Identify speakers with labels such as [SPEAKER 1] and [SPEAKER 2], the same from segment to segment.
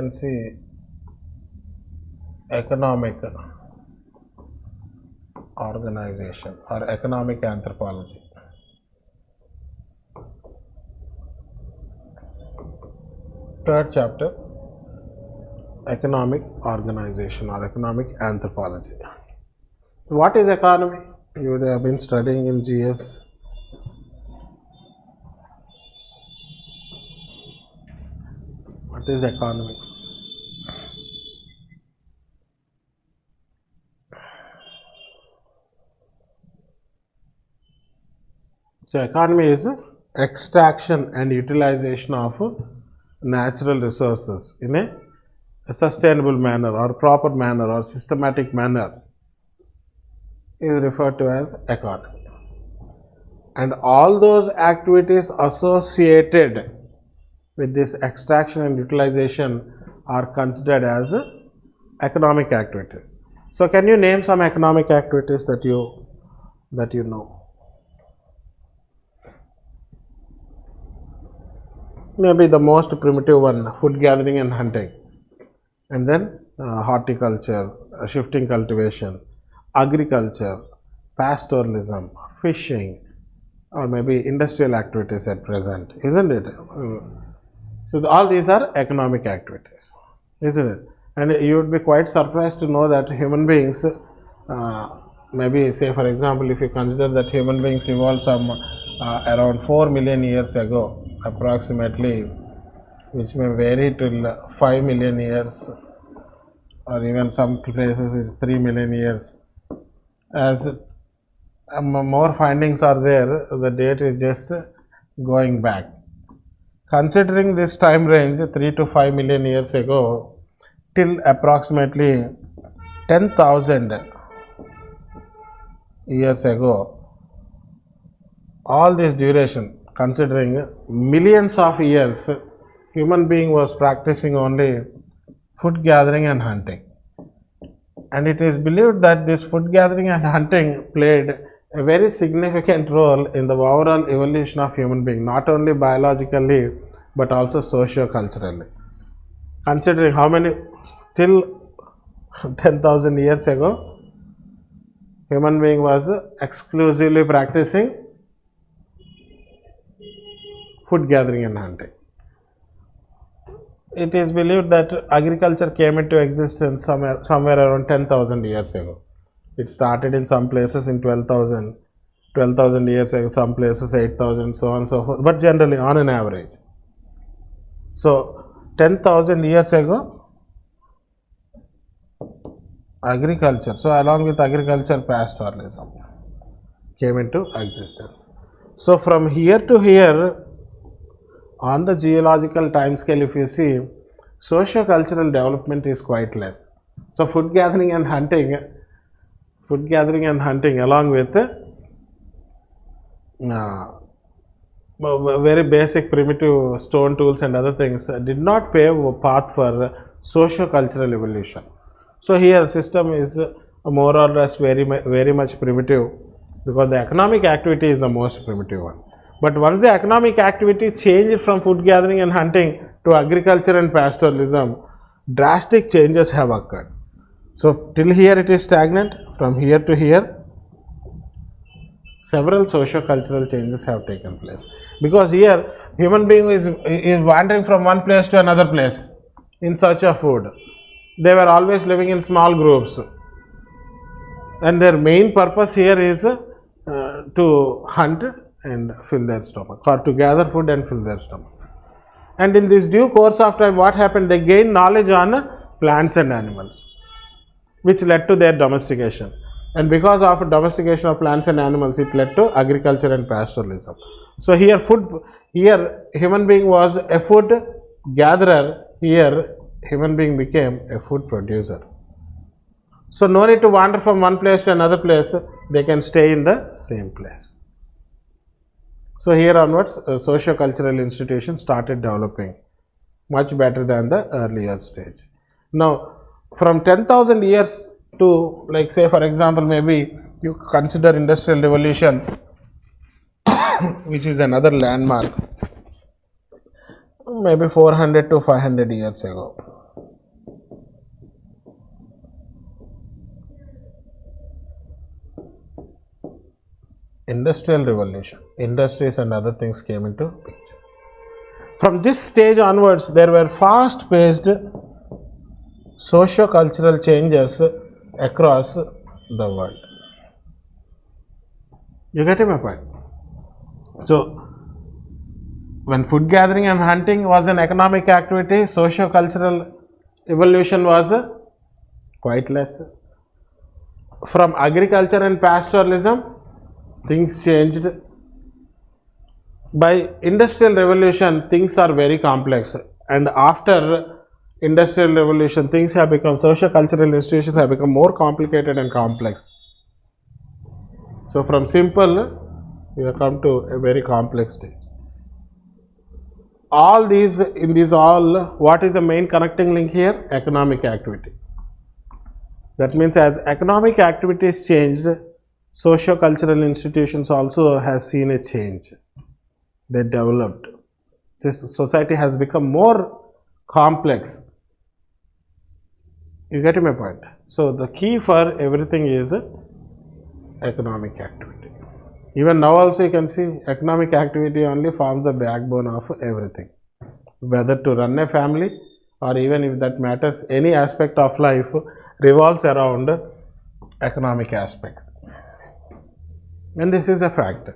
[SPEAKER 1] can see economic organization or economic anthropology. Third chapter, economic organization or economic anthropology. What is economy? You would have been studying in GS. What is economy? So, economy is extraction and utilization of natural resources in a sustainable manner or proper manner or systematic manner is referred to as economy. And all those activities associated with this extraction and utilization are considered as economic activities. So, can you name some economic activities that you know? Maybe the most primitive one, food gathering and hunting, and then horticulture, shifting cultivation, agriculture, pastoralism, fishing, or maybe industrial activities at present, isn't it? So, all these are economic activities, isn't it? And you would be quite surprised to know that human beings, maybe say for example, if you consider that human beings evolved some around 4 million years ago, approximately, which may vary till 5 million years, or even some places is 3 million years. As more findings are there, the date is just going back. Considering this time range 3 to 5 million years ago till approximately 10,000 years ago, all this duration, considering millions of years, human being was practicing only food gathering and hunting. And it is believed that this food gathering and hunting played a very significant role in the overall evolution of human being, not only biologically but also socio-culturally. Considering how many, till 10,000 years ago, human being was exclusively practicing food gathering and hunting. It is believed that agriculture came into existence somewhere around 10,000 years ago. It started in some places in 12,000 years ago, some places 8,000, so on and so forth, but generally on an average. So, 10,000 years ago, agriculture, so along with agriculture, pastoralism came into existence. So, from here to here, on the geological time scale, if you see, socio-cultural development is quite less. So, food gathering and hunting along with very basic primitive stone tools and other things did not pave a path for socio-cultural evolution. So, here system is more or less very much primitive, because the economic activity is the most primitive one. But once the economic activity changed from food gathering and hunting to agriculture and pastoralism, drastic changes have occurred. So, till here it is stagnant, from here to here, several socio-cultural changes have taken place. Because here, human being is wandering from one place to another place in search of food. They were always living in small groups. And their main purpose here is to hunt and fill their stomach, or to gather food and fill their stomach. And in this due course of time, what happened? They gained knowledge on plants and animals, which led to their domestication. And because of domestication of plants and animals, it led to agriculture and pastoralism. So, here human being was a food gatherer, here human being became a food producer. So, no need to wander from one place to another place, they can stay in the same place. So, here onwards, socio-cultural institutions started developing much better than the earlier stage. Now, from 10,000 years to, like say for example, maybe you consider industrial revolution, which is another landmark, maybe 400 to 500 years ago. Industrial revolution. Industries and other things came into picture. From this stage onwards, there were fast-paced socio-cultural changes across the world. You getting my point? So, when food gathering and hunting was an economic activity, socio-cultural evolution was quite less. From agriculture and pastoralism, things changed. By industrial revolution, things are very complex, and after industrial revolution, things have become, socio-cultural institutions have become more complicated and complex. So from simple, we have come to a very complex stage. All these, in these all, what is the main connecting link here? Economic activity. That means as economic activities changed, socio-cultural institutions also has seen a change. They developed. This society has become more complex. You get my point? So the key for everything is economic activity. Even now also you can see economic activity only forms the backbone of everything. Whether to run a family or even if that matters, any aspect of life revolves around economic aspects. And this is a fact.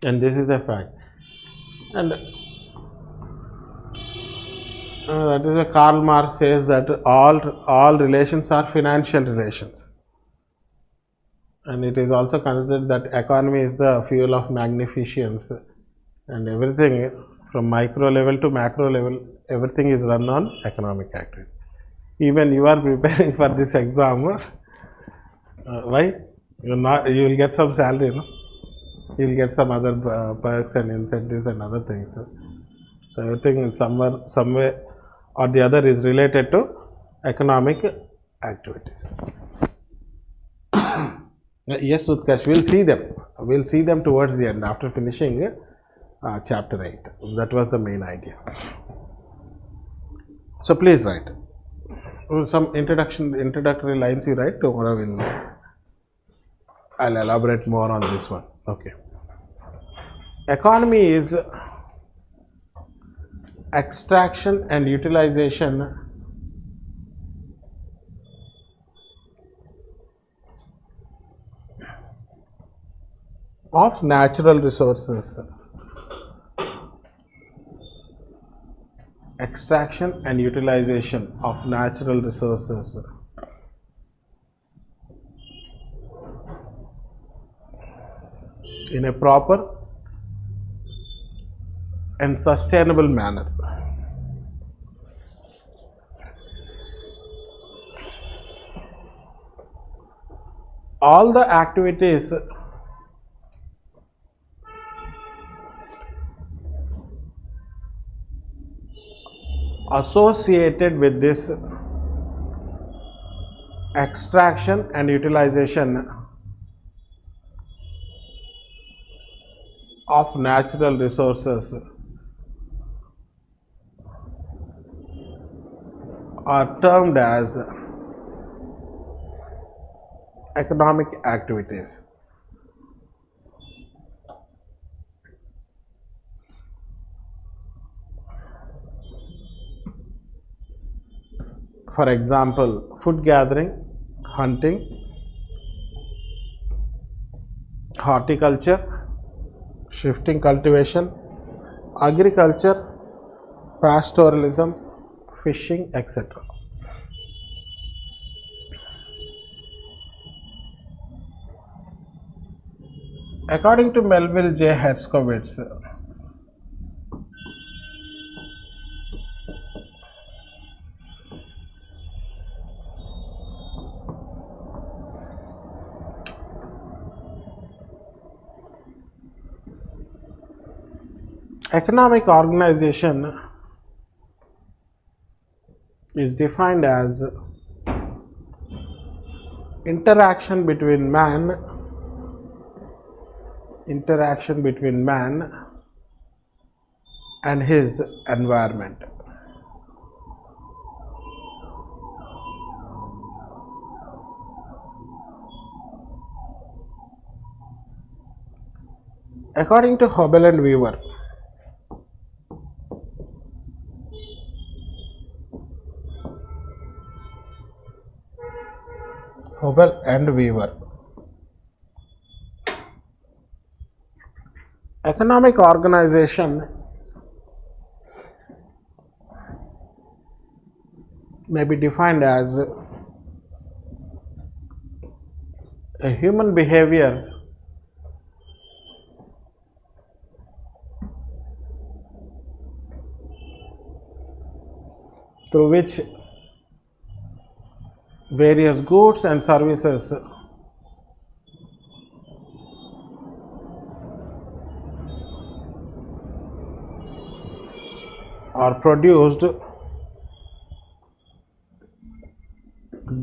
[SPEAKER 1] And this is a fact. And that is why Karl Marx says that all relations are financial relations. And it is also considered that economy is the fuel of magnificence, and everything from micro level to macro level, everything is run on economic activity. Even you are preparing for this exam, why? You will get some salary, no? You will get some other perks and incentives and other things. So everything is some way or the other is related to economic activities. Yes, Utkarsh, we'll see them. We'll see them towards the end after finishing chapter 8. That was the main idea. So please write. Some introductory lines you write. Tomorrow I'll elaborate more on this one. Okay. Economy is extraction and utilization of natural resources. Extraction and utilization of natural resources in a proper and sustainable manner. All the activities associated with this extraction and utilization of natural resources are termed as economic activities. For example, food gathering, hunting, horticulture, shifting cultivation, agriculture, pastoralism, fishing, etc. According to Melville J. Herskovits, economic organization is defined as interaction between man and his environment. According to Hubble and Weaver, economic organization may be defined as a human behavior through which various goods and services are produced,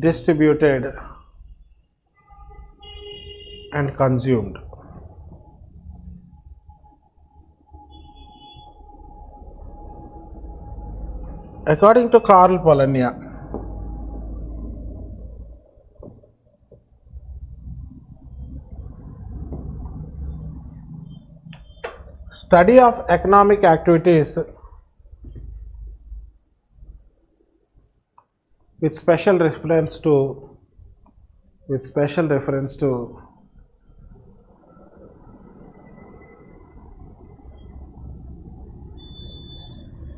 [SPEAKER 1] distributed and consumed. According to Karl Polanyi, study of economic activities with special reference to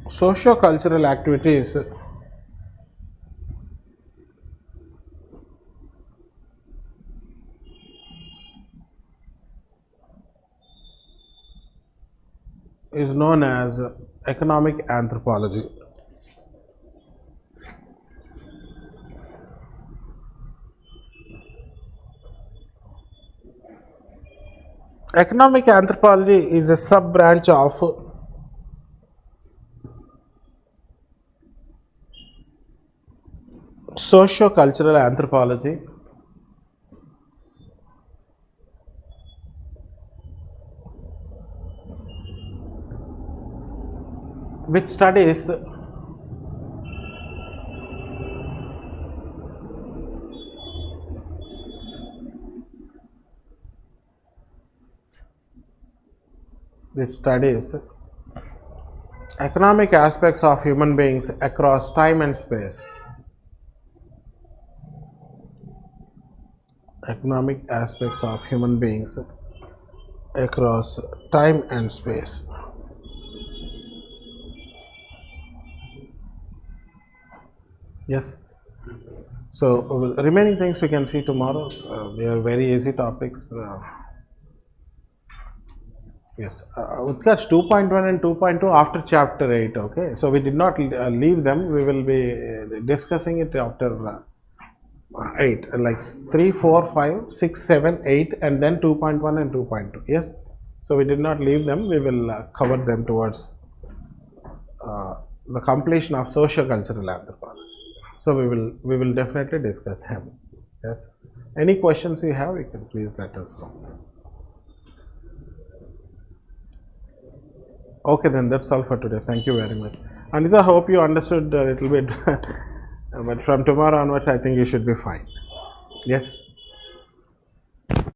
[SPEAKER 1] socio-cultural activities is known as economic anthropology. Economic anthropology is a sub-branch of socio-cultural anthropology, which studies economic aspects of human beings across time and space. Economic aspects of human beings across time and space. Yes. So remaining things we can see tomorrow. They are very easy topics. Yes, Utkarsh 2.1 and 2.2 after chapter 8. Okay, so we did not leave them. We will be discussing it after 8, like 3, 4, 5, 6, 7, 8, and then 2.1 and 2.2. Yes, so we did not leave them. We will cover them towards the completion of socio-cultural anthropology. So we will definitely discuss them. Yes. Any questions you have, you can please let us know. Okay, then that's all for today. Thank you very much. Anita, hope you understood a little bit, but from tomorrow onwards, I think you should be fine. Yes.